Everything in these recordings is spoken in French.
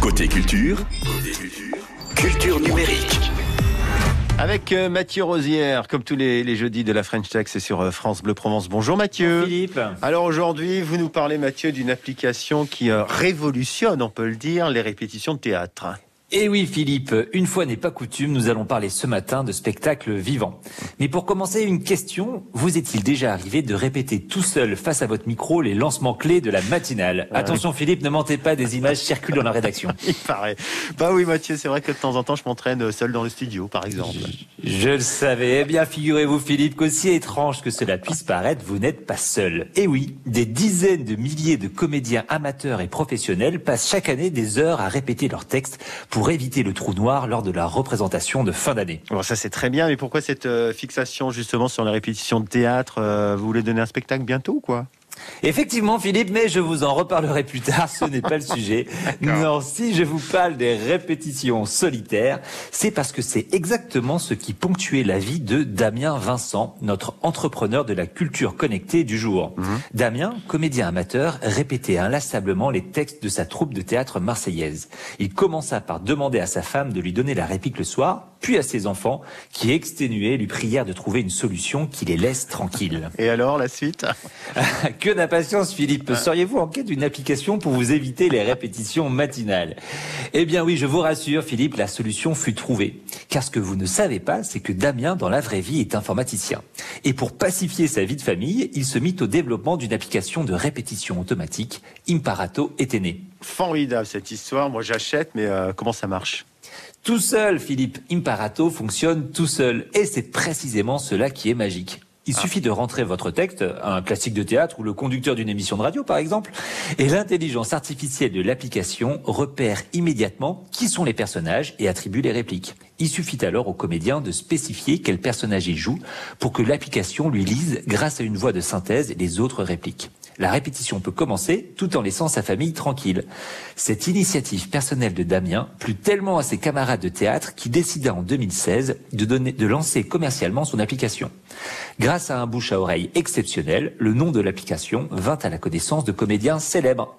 Côté culture, culture numérique. Avec Mathieu Rosière, comme tous les jeudis de la French Tech, c'est sur France Bleu Provence. Bonjour Mathieu. Bonjour Philippe. Alors aujourd'hui, vous nous parlez Mathieu d'une application qui révolutionne, on peut le dire, les répétitions de théâtre. Et oui Philippe, une fois n'est pas coutume, nous allons parler ce matin de spectacle vivant. Mais pour commencer, une question, vous est-il déjà arrivé de répéter tout seul face à votre micro les lancements clés de la matinale? Attention Philippe, ne mentez pas, des images circulent dans la rédaction. Il paraît. Bah oui Mathieu, c'est vrai que de temps en temps je m'entraîne seul dans le studio par exemple. Je le savais. Eh bien, figurez-vous Philippe qu'aussi étrange que cela puisse paraître, vous n'êtes pas seul. Et oui, des dizaines de milliers de comédiens amateurs et professionnels passent chaque année des heures à répéter leurs textes pour éviter le trou noir lors de la représentation de fin d'année. Bon, ça c'est très bien, mais pourquoi cette fixation justement sur les répétitions de théâtre? Vous voulez donner un spectacle bientôt ou quoi? Effectivement Philippe, mais je vous en reparlerai plus tard, ce n'est pas le sujet. Non, si je vous parle des répétitions solitaires, c'est parce que c'est exactement ce qui ponctuait la vie de Damien Vincent, notre entrepreneur de la culture connectée du jour. Damien, comédien amateur, répétait inlassablement les textes de sa troupe de théâtre marseillaise. Il commença par demander à sa femme de lui donner la réplique le soir, puis à ses enfants, qui exténués lui prièrent de trouver une solution qui les laisse tranquilles. Et alors, la suite? Que d'impatience, Philippe. Seriez-vous en quête d'une application pour vous éviter les répétitions matinales? Eh bien oui, je vous rassure, Philippe, la solution fut trouvée. Car ce que vous ne savez pas, c'est que Damien, dans la vraie vie, est informaticien. Et pour pacifier sa vie de famille, il se mit au développement d'une application de répétition automatique. Imparato était né. Formidable cette histoire, moi j'achète, mais comment ça marche? Tout seul, Philippe. Imparato fonctionne tout seul. Et c'est précisément cela qui est magique. Il suffit de rentrer votre texte, un classique de théâtre ou le conducteur d'une émission de radio par exemple, et l'intelligence artificielle de l'application repère immédiatement qui sont les personnages et attribue les répliques. Il suffit alors au comédien de spécifier quel personnage il joue pour que l'application lui lise, grâce à une voix de synthèse, les autres répliques. La répétition peut commencer tout en laissant sa famille tranquille. Cette initiative personnelle de Damien plut tellement à ses camarades de théâtre qu'il décida en 2016 de lancer commercialement son application. Grâce à un bouche à oreille exceptionnel, le nom de l'application vint à la connaissance de comédiens célèbres.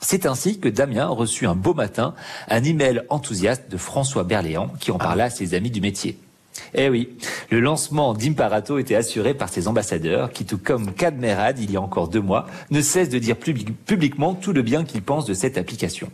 C'est ainsi que Damien reçut un beau matin un email enthousiaste de François Berléand qui en parla à ses amis du métier. Eh oui, le lancement d'Imparato était assuré par ses ambassadeurs qui, tout comme Cadmerade il y a encore 2 mois, ne cessent de dire publiquement tout le bien qu'ils pensent de cette application.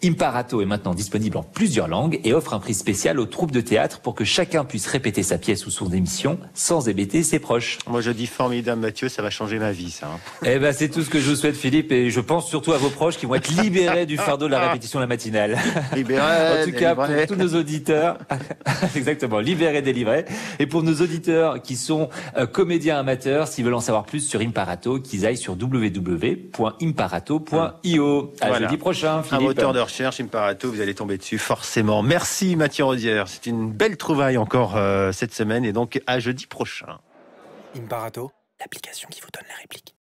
Imparato est maintenant disponible en plusieurs langues et offre un prix spécial aux troupes de théâtre pour que chacun puisse répéter sa pièce ou son émission sans hébéter ses proches. Moi je dis formidable Mathieu, ça va changer ma vie ça. Eh ben c'est tout ce que je vous souhaite Philippe et je pense surtout à vos proches qui vont être libérés du fardeau de la répétition de la matinale. Libérés, en tout cas pour tous nos auditeurs, exactement, libérés, délivrés. Et pour nos auditeurs qui sont comédiens amateurs, s'ils veulent en savoir plus sur Imparato, qu'ils aillent sur www.imparato.io. À jeudi prochain Philippe. Un moteur de recherche Imparato, vous allez tomber dessus forcément. Merci Mathieu Rosière, c'est une belle trouvaille encore cette semaine et donc à jeudi prochain. Imparato, l'application qui vous donne la réplique.